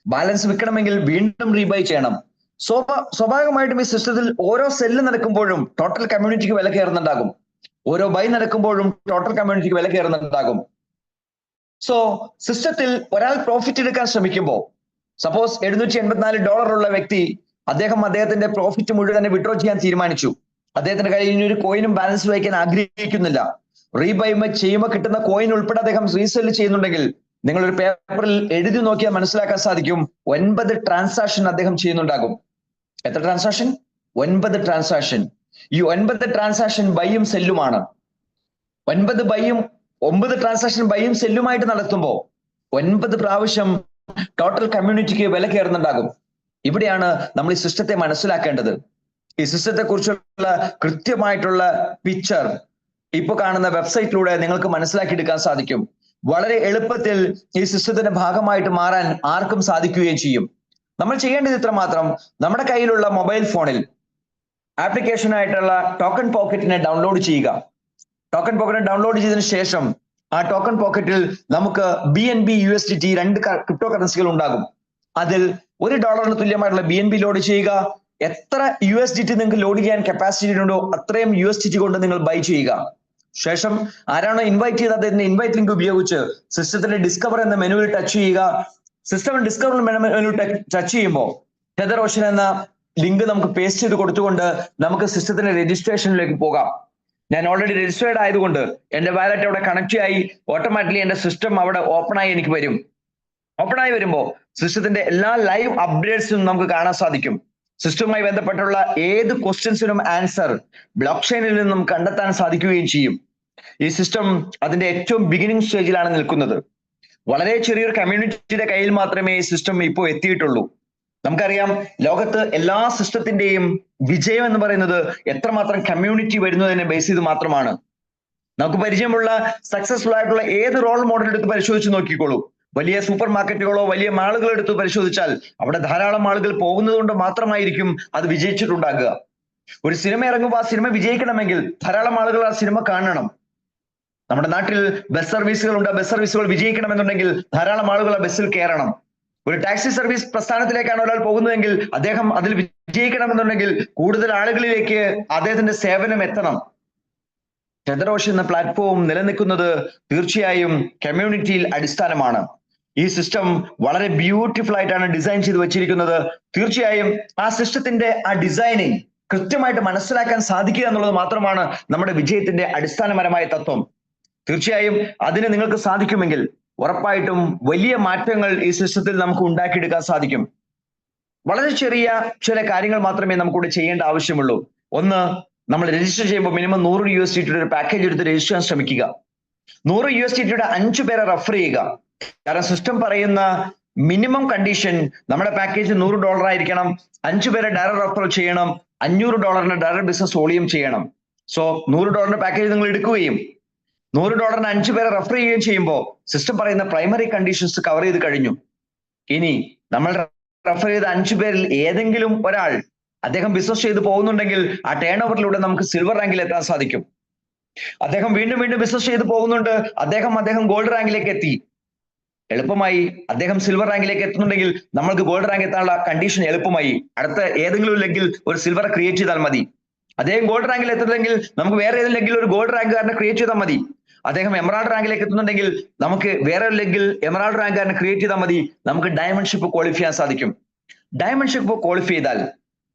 ബാലൻസ് വിൽക്കണമെങ്കിൽ വീണ്ടും റീബൈ ചെയ്യണം. സ്വാഭാവികമായിട്ടും ഈ സിസ്റ്റത്തിൽ ഓരോ സെല്ല് നടക്കുമ്പോഴും ടോട്ടൽ കമ്മ്യൂണിറ്റിക്ക് വില കയറുന്നുണ്ടാകും. ഓരോ ബൈ നടക്കുമ്പോഴും ടോട്ടൽ കമ്മ്യൂണിറ്റിക്ക് വില കയറുന്നുണ്ടാകും. സോ സിസ്റ്റത്തിൽ ഒരാൾ പ്രോഫിറ്റ് എടുക്കാൻ ശ്രമിക്കുമ്പോൾ, സപ്പോസ് $784 ഉള്ള വ്യക്തി അദ്ദേഹത്തിന്റെ പ്രോഫിറ്റ് മുഴുവൻ തന്നെ വിഡ്രോ ചെയ്യാൻ തീരുമാനിച്ചു. അദ്ദേഹത്തിന്റെ കയ്യിൽ ഇനി ഒരു കോയിനും ബാലൻസ് വയ്ക്കാൻ ആഗ്രഹിക്കുന്നില്ല. റീബൈ ചെയ്യുമ്പോൾ കിട്ടുന്ന കോയിൻ ഉൾപ്പെടെ അദ്ദേഹം റീസെല് ചെയ്യുന്നുണ്ടെങ്കിൽ നിങ്ങൾ ഒരു പേപ്പറിൽ എഴുതി നോക്കിയാൽ മനസ്സിലാക്കാൻ സാധിക്കും 9 ട്രാൻസാക്ഷൻ അദ്ദേഹം ചെയ്യുന്നുണ്ടാകും. എത്ര ട്രാൻസാക്ഷൻ? 9 ട്രാൻസാക്ഷൻ. ഈ 9 ട്രാൻസാക്ഷൻ ബൈയും സെല്ലുമാണ്. 9 ട്രാൻസാക്ഷൻ ബൈയും സെല്ലുമായിട്ട് നടത്തുമ്പോൾ 9 പ്രാവശ്യം ടോട്ടൽ കമ്മ്യൂണിറ്റിക്ക് വില കയറുന്നുണ്ടാകും. ഇവിടെയാണ് നമ്മൾ ഈ സിസ്റ്റത്തെ മനസ്സിലാക്കേണ്ടത്. ഈ സിസ്റ്റത്തെ കുറിച്ചുള്ള കൃത്യമായിട്ടുള്ള പിക്ചർ ഇപ്പൊ കാണുന്ന വെബ്സൈറ്റിലൂടെ നിങ്ങൾക്ക് മനസ്സിലാക്കിയെടുക്കാൻ സാധിക്കും. വളരെ എളുപ്പത്തിൽ ഈ സിസ്റ്റത്തിന്റെ ഭാഗമായിട്ട് മാറാൻ ആർക്കും സാധിക്കുകയും ചെയ്യും. നമ്മൾ ചെയ്യേണ്ടത് ഇത്ര മാത്രം: നമ്മുടെ കയ്യിലുള്ള മൊബൈൽ ഫോണിൽ ആപ്ലിക്കേഷൻ ആയിട്ടുള്ള ടോക്കൺ പോക്കറ്റിനെ ഡൗൺലോഡ് ചെയ്യുക. ടോക്കൺ പോക്കറ്റ് ഡൗൺലോഡ് ചെയ്തതിനു ശേഷം ആ ടോക്കൺ പോക്കറ്റിൽ നമുക്ക് BNB USDT 2 ക്രിപ്റ്റോ കറൻസികൾ ഉണ്ടാകും. അതിൽ $1 തുല്യമായിട്ടുള്ള BNB ലോഡ് ചെയ്യുക. എത്ര USDT നിങ്ങൾക്ക് ലോഡ് ചെയ്യാൻ കപ്പാസിറ്റി ഉണ്ടോ അത്രയും USDT കൊണ്ട് നിങ്ങൾ ബൈ ചെയ്യുക. ശേഷം ആരാണോ ഇൻവൈറ്റ് ചെയ്ത് അദ്ദേഹത്തിന്റെ ഇൻവൈറ്റ് ലിങ്ക് ഉപയോഗിച്ച് സിസ്റ്റത്തിന്റെ ഡിസ്കവർ എന്ന മെനുവിൽ ടച്ച് ചെയ്യുക. സിസ്റ്റം ഡിസ്കവർ മെനു ടച്ച് ചെയ്യുമ്പോൾ ഹെദർ ഓഷൻ എന്ന ലിങ്ക് നമുക്ക് പേസ്റ്റ് ചെയ്ത് കൊടുത്തുകൊണ്ട് നമുക്ക് സിസ്റ്റത്തിന്റെ രജിസ്ട്രേഷനിലേക്ക് പോകാം. ഞാൻ ഓൾറെഡി രജിസ്റ്റേർഡ് ആയതുകൊണ്ട് എന്റെ വാലറ്റ് അവിടെ കണക്ട് ആയി ഓട്ടോമാറ്റിക്കലി എന്റെ സിസ്റ്റം അവിടെ ഓപ്പൺ ആയി എനിക്ക് വരും. ഓപ്പൺ ആയി വരുമ്പോൾ സിസ്റ്റത്തിന്റെ എല്ലാ ലൈവ് അപ്ഡേറ്റ്സും നമുക്ക് കാണാൻ സാധിക്കും. സിസ്റ്റവുമായി ബന്ധപ്പെട്ടുള്ള ഏത് ക്വസ്റ്റ്യൻസിനും ആൻസർ ബ്ലോക്ക് ചെയിനിൽ നിന്നും കണ്ടെത്താൻ സാധിക്കുകയും ചെയ്യും. ഈ സിസ്റ്റം അതിന്റെ ഏറ്റവും ബിഗിനിങ് സ്റ്റേജിലാണ് നിൽക്കുന്നത്. വളരെ ചെറിയൊരു കമ്മ്യൂണിറ്റിയുടെ കയ്യിൽ മാത്രമേ ഈ സിസ്റ്റം ഇപ്പോൾ എത്തിയിട്ടുള്ളൂ. നമുക്കറിയാം, ലോകത്ത് എല്ലാ സിസ്റ്റത്തിന്റെയും വിജയം എന്ന് പറയുന്നത് എത്രമാത്രം കമ്മ്യൂണിറ്റി വരുന്നതിനെ ബേസ് ചെയ്ത് മാത്രമാണ്. നമുക്ക് പരിചയമുള്ള സക്സസ്ഫുൾ ആയിട്ടുള്ള ഏത് റോൾ മോഡൽ എടുത്ത് പരിശോധിച്ച് നോക്കിക്കോളൂ. വലിയ സൂപ്പർ മാർക്കറ്റുകളോ വലിയ മാളുകളോ എടുത്ത് പരിശോധിച്ചാൽ അവിടെ ധാരാളം ആളുകൾ പോകുന്നത് കൊണ്ട് മാത്രമായിരിക്കും അത് വിജയിച്ചിട്ടുണ്ടാകുക. ഒരു സിനിമ ഇറങ്ങുമ്പോൾ ആ സിനിമ വിജയിക്കണമെങ്കിൽ ധാരാളം ആളുകൾ ആ സിനിമ കാണണം. നമ്മുടെ നാട്ടിൽ ബസ് സർവീസുകൾ ഉണ്ട്. ബസ് സർവീസുകൾ വിജയിക്കണമെന്നുണ്ടെങ്കിൽ ധാരാളം ആളുകൾ ആ ബസ്സിൽ കയറണം. ഒരു ടാക്സി സർവീസ് പ്രസ്ഥാനത്തിലേക്കാണ് ഒരാൾ പോകുന്നതെങ്കിൽ അദ്ദേഹം അതിൽ വിജയിക്കണമെന്നുണ്ടെങ്കിൽ കൂടുതൽ ആളുകളിലേക്ക് അദ്ദേഹത്തിന്റെ സേവനം എത്തണം. ഹെദർ ഓഷൻ എന്ന പ്ലാറ്റ്ഫോം നിലനിൽക്കുന്നത് തീർച്ചയായും കമ്മ്യൂണിറ്റിയിൽ അടിസ്ഥാനമാണ്. ഈ സിസ്റ്റം വളരെ ബ്യൂട്ടിഫുൾ ആയിട്ടാണ് ഡിസൈൻ ചെയ്ത് വെച്ചിരിക്കുന്നത്. തീർച്ചയായും ആ സിസ്റ്റത്തിന്റെ ആ ഡിസൈനിങ് കൃത്യമായിട്ട് മനസ്സിലാക്കാൻ സാധിക്കുക എന്നുള്ളത് മാത്രമാണ് നമ്മുടെ വിജയത്തിന്റെ അടിസ്ഥാനപരമായ തത്വം. തീർച്ചയായും അതിന് നിങ്ങൾക്ക് സാധിക്കുമെങ്കിൽ ഉറപ്പായിട്ടും വലിയ മാറ്റങ്ങൾ ഈ സിസ്റ്റത്തിൽ നമുക്ക് ഉണ്ടാക്കിയെടുക്കാൻ സാധിക്കും. വളരെ ചെറിയ ചില കാര്യങ്ങൾ മാത്രമേ നമുക്കിവിടെ ചെയ്യേണ്ട ആവശ്യമുള്ളൂ. ഒന്ന്, നമ്മൾ രജിസ്റ്റർ ചെയ്യുമ്പോൾ മിനിമം $100 ഒരു പാക്കേജ് എടുത്ത് രജിസ്റ്റർ ചെയ്യാൻ ശ്രമിക്കുക. $100 5 പേരെ റെഫർ ചെയ്യുക. കാരണം സിസ്റ്റം പറയുന്ന മിനിമം കണ്ടീഷൻ നമ്മുടെ പാക്കേജ് $100 ആയിരിക്കണം. 5 പേരെ ഡയറക്റ്റ് റെഫർ ചെയ്യണം. $500 ഡയറക്റ്റ് ബിസിനസ് വോളിയം ചെയ്യണം. സോ $100 പാക്കേജ് നിങ്ങൾ എടുക്കുകയും $100 5 പേരെ റെഫർ ചെയ്യുകയും ചെയ്യുമ്പോൾ സിസ്റ്റം പറയുന്ന പ്രൈമറി കണ്ടീഷൻസ് കവർ ചെയ്ത് കഴിഞ്ഞു. ഇനി നമ്മൾ റെഫർ ചെയ്ത 5 പേരിൽ ഏതെങ്കിലും ഒരാൾ അദ്ദേഹം ബിസിനസ് ചെയ്ത് പോകുന്നുണ്ടെങ്കിൽ ആ ടേൺ ഓവറിലൂടെ നമുക്ക് സിൽവർ റാങ്കിൽ എത്താൻ സാധിക്കും. അദ്ദേഹം വീണ്ടും ബിസിനസ് ചെയ്ത് പോകുന്നുണ്ട്, അദ്ദേഹം ഗോൾഡ് റാങ്കിലേക്ക് എത്തി, എളുപ്പമായി. അദ്ദേഹം സിൽവർ റാങ്കിലേക്ക് എത്തുന്നുണ്ടെങ്കിൽ നമ്മൾക്ക് ഗോൾഡ് റാങ്ക് എത്താനുള്ള കണ്ടീഷൻ എളുപ്പമായി. അടുത്ത ഏതെങ്കിലും ലെഗിൽ ഒരു സിൽവർ ക്രിയേറ്റ് ചെയ്താൽ മതി. അദ്ദേഹം ഗോൾഡ് റാങ്കിൽ എത്തുന്നെങ്കിൽ നമുക്ക് വേറെ ഏതെങ്കിലും ലെഗിൽ ഒരു ഗോൾഡ് റാങ്കുകാരനെ ക്രിയേറ്റ് ചെയ്താൽ മതി. അദ്ദേഹം എമറാൾഡ് റാങ്കിലേക്ക് എത്തുന്നുണ്ടെങ്കിൽ നമുക്ക് വേറെ ഒരു ലെഗിൽ എമറാൾഡ് റാങ്കുകാരനെ ക്രിയേറ്റ് ചെയ്താൽ മതി. നമുക്ക് ഡയമണ്ട് ഷിപ്പ് ക്വാളിഫൈ ചെയ്യാൻ സാധിക്കും. ഡയമണ്ട് ഷിപ്പ് ക്വാളിഫൈ ചെയ്താൽ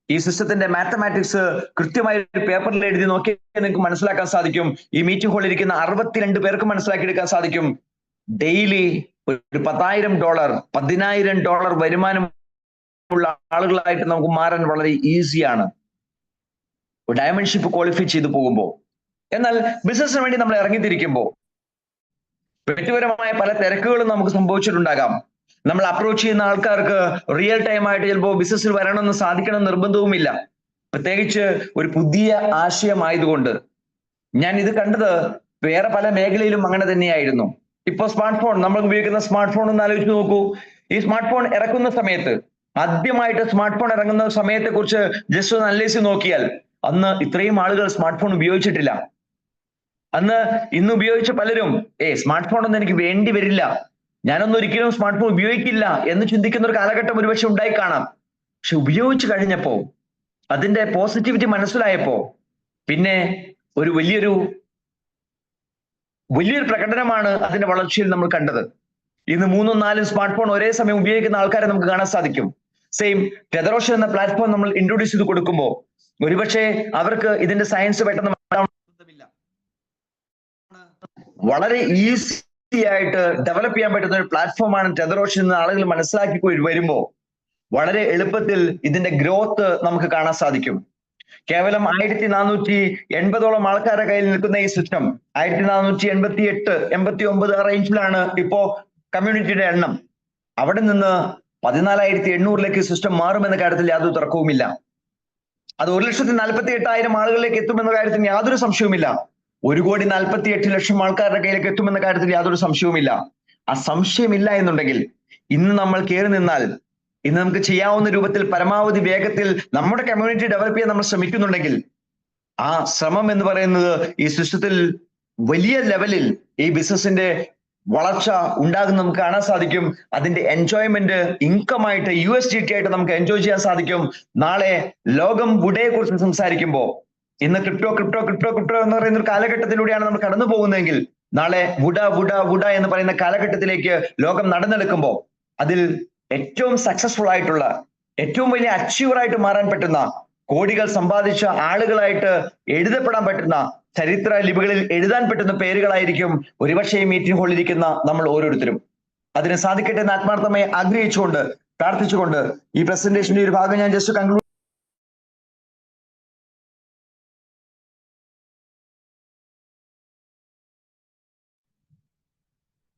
ഈ സിസ്റ്റത്തിന്റെ മാത്തമാറ്റിക്സ് കൃത്യമായി ഒരു പേപ്പറിൽ എഴുതി നോക്കി നിങ്ങൾക്ക് മനസ്സിലാക്കാൻ സാധിക്കും. ഈ മീറ്റിംഗ് ഹാളിൽ ഇരിക്കുന്ന 62 പേർക്ക് മനസ്സിലാക്കിയെടുക്കാൻ സാധിക്കും. ഡെയിലി ഒരു $10,000 $10,000 വരുമാനമുള്ള ആളുകളായിട്ട് നമുക്ക് മാറാൻ വളരെ ഈസിയാണ് ഡയമണ്ട് ഷിപ്പ് ക്വാളിഫൈ ചെയ്തു പോകുമ്പോൾ. എന്നാൽ ബിസിനസിന് വേണ്ടി നമ്മൾ ഇറങ്ങിത്തിരിക്കുമ്പോൾ വ്യക്തിപരമായ പല തിരക്കുകളും നമുക്ക് സംഭവിച്ചിട്ടുണ്ടാകാം. നമ്മൾ അപ്രോച്ച് ചെയ്യുന്ന ആൾക്കാർക്ക് റിയൽ ടൈം ആയിട്ട് ചിലപ്പോൾ ബിസിനസ്സിൽ വരണമെന്ന് സാധിക്കണം നിർബന്ധവുമില്ല. പ്രത്യേകിച്ച് ഒരു പുതിയ ആശയമായതുകൊണ്ട്. ഞാൻ ഇത് കണ്ടത് വേറെ പല മേഖലയിലും അങ്ങനെ തന്നെയായിരുന്നു. ഇപ്പൊ സ്മാർട്ട് ഫോൺ, നമ്മൾ ഉപയോഗിക്കുന്ന സ്മാർട്ട് ഫോൺ ഒന്ന് ആലോചിച്ച് നോക്കൂ. ഈ സ്മാർട്ട് ഫോൺ ഇറക്കുന്ന സമയത്ത്, ആദ്യമായിട്ട് സ്മാർട്ട് ഫോൺ ഇറങ്ങുന്ന സമയത്തെ കുറിച്ച് ജസ്റ്റ് ഒന്ന് അനലൈസ് ചെയ്ത് നോക്കിയാൽ അന്ന് ഇത്രയും ആളുകൾ സ്മാർട്ട് ഫോൺ ഉപയോഗിച്ചിട്ടില്ല. അന്ന് ഇന്ന് ഉപയോഗിച്ച പലരും സ്മാർട്ട് ഫോൺ ഒന്നും എനിക്ക് വേണ്ടി വരില്ല, ഞാനൊന്നും ഒരിക്കലും സ്മാർട്ട് ഫോൺ ഉപയോഗിക്കില്ല എന്ന് ചിന്തിക്കുന്ന ഒരു കാലഘട്ടം ഒരുപക്ഷെ ഉണ്ടായി കാണാം. പക്ഷെ ഉപയോഗിച്ച് കഴിഞ്ഞപ്പോ അതിന്റെ പോസിറ്റിവിറ്റി മനസ്സിലായപ്പോ പിന്നെ ഒരു വലിയൊരു പ്രകടനമാണ് അതിന്റെ വളർച്ചയിൽ നമ്മൾ കണ്ടത്. ഇന്ന് 3ഉം 4ഉം സ്മാർട്ട് ഫോൺ ഒരേ സമയം ഉപയോഗിക്കുന്ന ആൾക്കാരെ നമുക്ക് കാണാൻ സാധിക്കും. സെയിം ടെതറോഷൻ എന്ന പ്ലാറ്റ്ഫോം നമ്മൾ ഇൻട്രൊഡ്യൂസ് ചെയ്ത് കൊടുക്കുമ്പോൾ ഒരുപക്ഷെ അവർക്ക് ഇതിന്റെ സയൻസ് പെട്ടെന്ന് മനസ്സിലാവുന്നില്ല. വളരെ ഈസി ആയിട്ട് ഡെവലപ്പ് ചെയ്യാൻ പറ്റുന്ന ഒരു പ്ലാറ്റ്ഫോമാണ് ടെതറോഷൻ എന്ന് ആളുകൾ മനസ്സിലാക്കി വരുമ്പോൾ വളരെ എളുപ്പത്തിൽ ഇതിന്റെ ഗ്രോത്ത് നമുക്ക് കാണാൻ സാധിക്കും. കേവലം 1480ഓളം ആൾക്കാരുടെ കയ്യിൽ നിൽക്കുന്ന ഈ സിസ്റ്റം 1488, 89 ആ റേഞ്ചിലാണ് ഇപ്പോ കമ്മ്യൂണിറ്റിയുടെ എണ്ണം. അവിടെ നിന്ന് 14,800ലേക്ക് സിസ്റ്റം മാറുമെന്ന കാര്യത്തിൽ യാതൊരു തർക്കവുമില്ല. അത് 1,48,000 ആളുകളിലേക്ക് എത്തുമെന്ന കാര്യത്തിൽ യാതൊരു സംശയവുമില്ല. 1,48,00,000 ആൾക്കാരുടെ കയ്യിലേക്ക് എത്തുമെന്ന കാര്യത്തിൽ യാതൊരു സംശയവുമില്ല. ആ സംശയമില്ല എന്നുണ്ടെങ്കിൽ ഇന്ന് നമ്മൾ കയറി നിന്നാൽ ഇന്ന് നമുക്ക് ചെയ്യാവുന്ന രൂപത്തിൽ പരമാവധി വേഗത്തിൽ നമ്മുടെ കമ്മ്യൂണിറ്റി ഡെവലപ്പ് ചെയ്യാൻ നമ്മൾ ശ്രമിക്കുന്നുണ്ടെങ്കിൽ ആ ശ്രമം എന്ന് പറയുന്നത് ഈ സിസ്റ്റത്തിൽ വലിയ ലെവലിൽ ഈ ബിസിനസിന്റെ വളർച്ച ഉണ്ടാകുന്ന നമുക്ക് കാണാൻ സാധിക്കും. അതിന്റെ എൻജോയ്മെന്റ് ഇൻകം ആയിട്ട് USDT ആയിട്ട് നമുക്ക് എൻജോയ് ചെയ്യാൻ സാധിക്കും. നാളെ ലോകം വുഡയെ കുറിച്ച് സംസാരിക്കുമ്പോൾ ഇന്ന് ക്രിപ്റ്റോ എന്ന് പറയുന്ന ഒരു കാലഘട്ടത്തിലൂടെയാണ് നമ്മൾ കടന്നു പോകുന്നതെങ്കിൽ നാളെ വുഡ എന്ന് പറയുന്ന കാലഘട്ടത്തിലേക്ക് ലോകം നടന്നെടുക്കുമ്പോൾ അതിൽ ഏറ്റവും സക്സസ്ഫുൾ ആയിട്ടുള്ള ഏറ്റവും വലിയ അച്ചീവർ ആയിട്ട് മാറാൻ പറ്റുന്ന കോടികൾ സമ്പാദിച്ച ആളുകളായിട്ട് എഴുതപ്പെടാൻ പറ്റുന്ന ചരിത്ര ലിപികളിൽ എഴുതാൻ പറ്റുന്ന പേരുകളായിരിക്കും ഒരുപക്ഷെ ഈ മീറ്റിംഗ് ഹാളിൽ ഇരിക്കുന്ന നമ്മൾ ഓരോരുത്തരും. അതിന് സാധിക്കട്ടെ എന്ന് ആത്മാർത്ഥമായി ആഗ്രഹിച്ചുകൊണ്ട് പ്രാർത്ഥിച്ചുകൊണ്ട് ഈ പ്രസന്റേഷന്റെ ഒരു ഭാഗം ഞാൻ ജസ്റ്റ് കൺക്ലൂഡ്.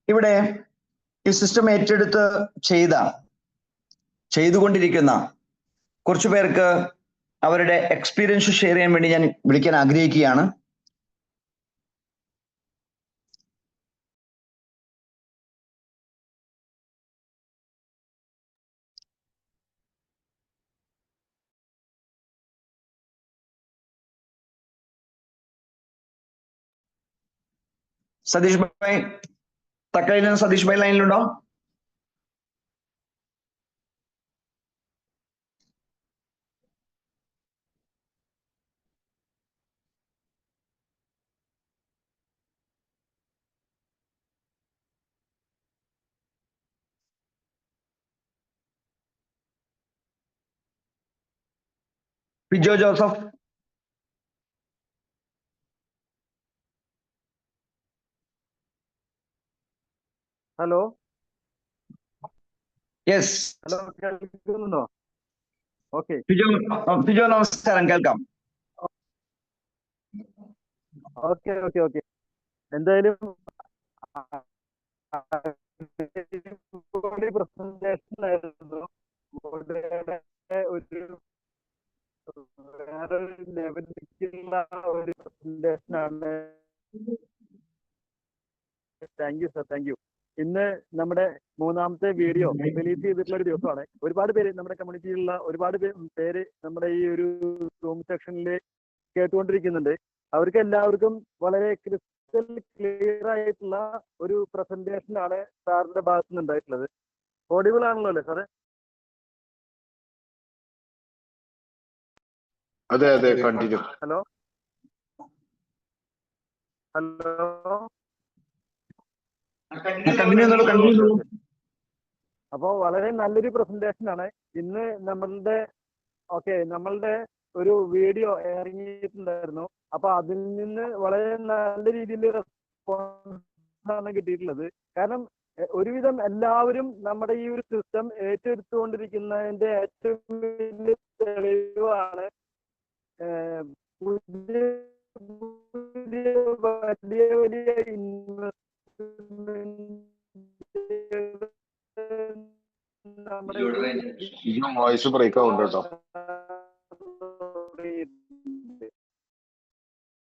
ഇവിടെ ഈ സിസ്റ്റം ഏറ്റെടുത്ത് ചെയ്തുകൊണ്ടിരിക്കുന്ന കുറച്ചു പേർക്ക് അവരുടെ എക്സ്പീരിയൻസ് ഷെയർ ചെയ്യാൻ വേണ്ടി ഞാൻ വിളിക്കാൻ ആഗ്രഹിക്കുകയാണ്. സതീഷ് ഭായ് തക്കയിൽ നിന്ന് സതീഷ് ഭായ് ലൈനിലുണ്ടോ? Pijo Joseph? Hello yes. Hello കേൾക്കുന്നുണ്ടോ? ഓക്കെ പിജോ നമസ്കാരം, കേൾക്കാം. ഓക്കെ ഓക്കെ ഓക്കെ എന്തായാലും പ്രസന്റേഷൻ ആയിരുന്നു. ഒരു വേറെ ലെവലിലേക്കുള്ള ഒരു പ്രസന്റേഷൻ ആണ്. Thank you sir, thank you. ഇന്ന് നമ്മുടെ 3ാമത്തെ വീഡിയോ റിലീസ് ചെയ്തിട്ടുള്ള ഒരു ദിവസമാണ്. ഒരുപാട് പേര് നമ്മുടെ കമ്മ്യൂണിറ്റിയിലുള്ള ഒരുപാട് പേര് നമ്മുടെ ഈ ഒരു സൂം സെക്ഷനിൽ കേട്ടുകൊണ്ടിരിക്കുന്നുണ്ട്. അവർക്ക് എല്ലാവർക്കും വളരെ ക്രിസ്റ്റൽ ക്ലിയർ ആയിട്ടുള്ള ഒരു പ്രസന്റേഷൻ ആണ് സാറിന്റെ ഭാഗത്ത് നിന്ന് ഉണ്ടായിട്ടുള്ളത്. ഓഡിബിൾ ആണല്ലോ അല്ലേ സാറേ? അതെ അതെ, കണ്ടിന്യൂ. ഹലോ ഹലോ അപ്പോ വളരെ നല്ലൊരു പ്രസന്റേഷൻ ആണ് ഇന്ന് നമ്മളുടെ ഒരു വീഡിയോ ഇറങ്ങിയിട്ടുണ്ടായിരുന്നു. അപ്പൊ അതിൽ നിന്ന് വളരെ നല്ല രീതിയിൽ റെസ്പോൺസ് ആണ് കിട്ടിയിട്ടുള്ളത്. കാരണം ഒരുവിധം എല്ലാവരും നമ്മുടെ ഈ ഒരു സിസ്റ്റം ഏറ്റെടുത്തുകൊണ്ടിരിക്കുന്നതിന്റെ ഏറ്റവും വലിയ തെളിവാണ് വലിയ വലിയ വോയിസ് ബ്രേക്ക് ആവുന്നുണ്ട് കേട്ടോ.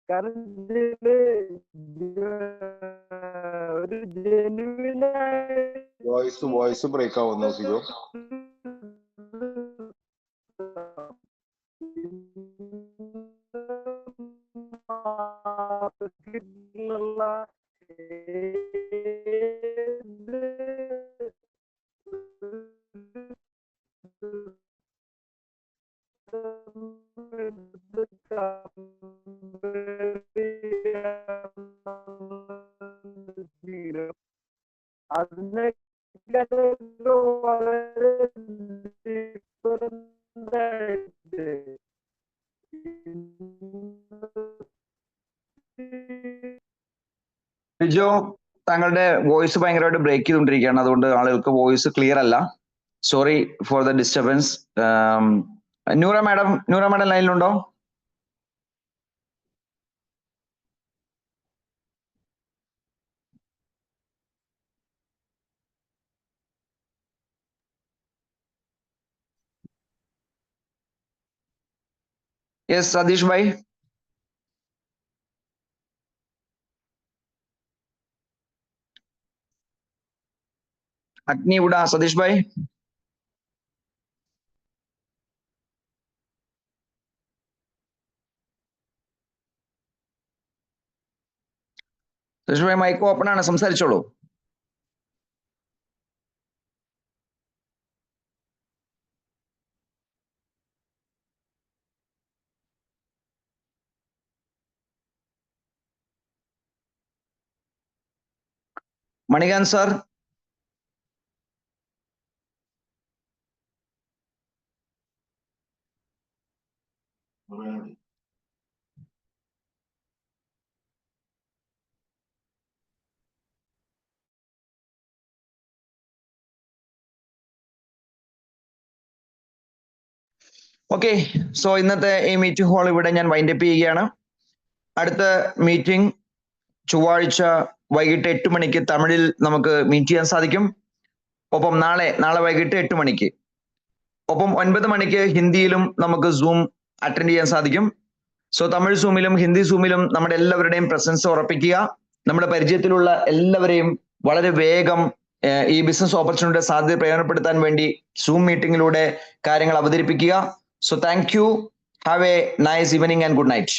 കാരണം ഒരു ജെനുവിനായ വോയിസ് ബ്രേക്ക് ആവുന്നു സിജോ. അതിനേക്കാളൊക്കെ വളരെ different ആയിട്ട് ലിജോ, താങ്കളുടെ വോയിസ് ഭയങ്കരമായിട്ട് ബ്രേക്ക് ചെയ്തുകൊണ്ടിരിക്കുകയാണ്. അതുകൊണ്ട് ആളുകൾക്ക് വോയിസ് ക്ലിയർ അല്ല. Sorry for the disturbance. Noora madam ലൈനിലുണ്ടോ? യെസ് സതീഷ് ഭായ്. അഗ്നിവുഡ സതീഷ് ഭായ്. സതീഷ് ഭായ് മൈക്ക് ഓപ്പൺ ആണ്, സംസാരിച്ചോളൂ. മണികാന്ത് സാർ. ഓക്കെ, സോ ഇന്നത്തെ ഈ മീറ്റിംഗ് ഹാൾ ഇവിടെ ഞാൻ വൈൻഡപ്പ് ചെയ്യുകയാണ്. അടുത്ത മീറ്റിംഗ് ചൊവ്വാഴ്ച വൈകിട്ട് 8 മണിക്ക് തമിഴിൽ നമുക്ക് മീറ്റ് ചെയ്യാൻ സാധിക്കും. ഒപ്പം നാളെ വൈകിട്ട് 8 മണിക്ക്, ഒപ്പം 9 മണിക്ക് ഹിന്ദിയിലും നമുക്ക് സൂം അറ്റൻഡ് ചെയ്യാൻ സാധിക്കും. സോ തമിഴ് സൂമിലും ഹിന്ദി സൂമിലും നമ്മുടെ എല്ലാവരുടെയും പ്രസൻസ് ഉറപ്പിക്കുക. നമ്മുടെ പരിചയത്തിലുള്ള എല്ലാവരെയും വളരെ വേഗം ഈ ബിസിനസ് ഓപ്പർച്യൂണിറ്റി സാധ്യത പ്രയോജനപ്പെടുത്താൻ വേണ്ടി സൂം മീറ്റിംഗിലൂടെ കാര്യങ്ങൾ അവതരിപ്പിക്കുക. So thank you. Have A nice evening and good night.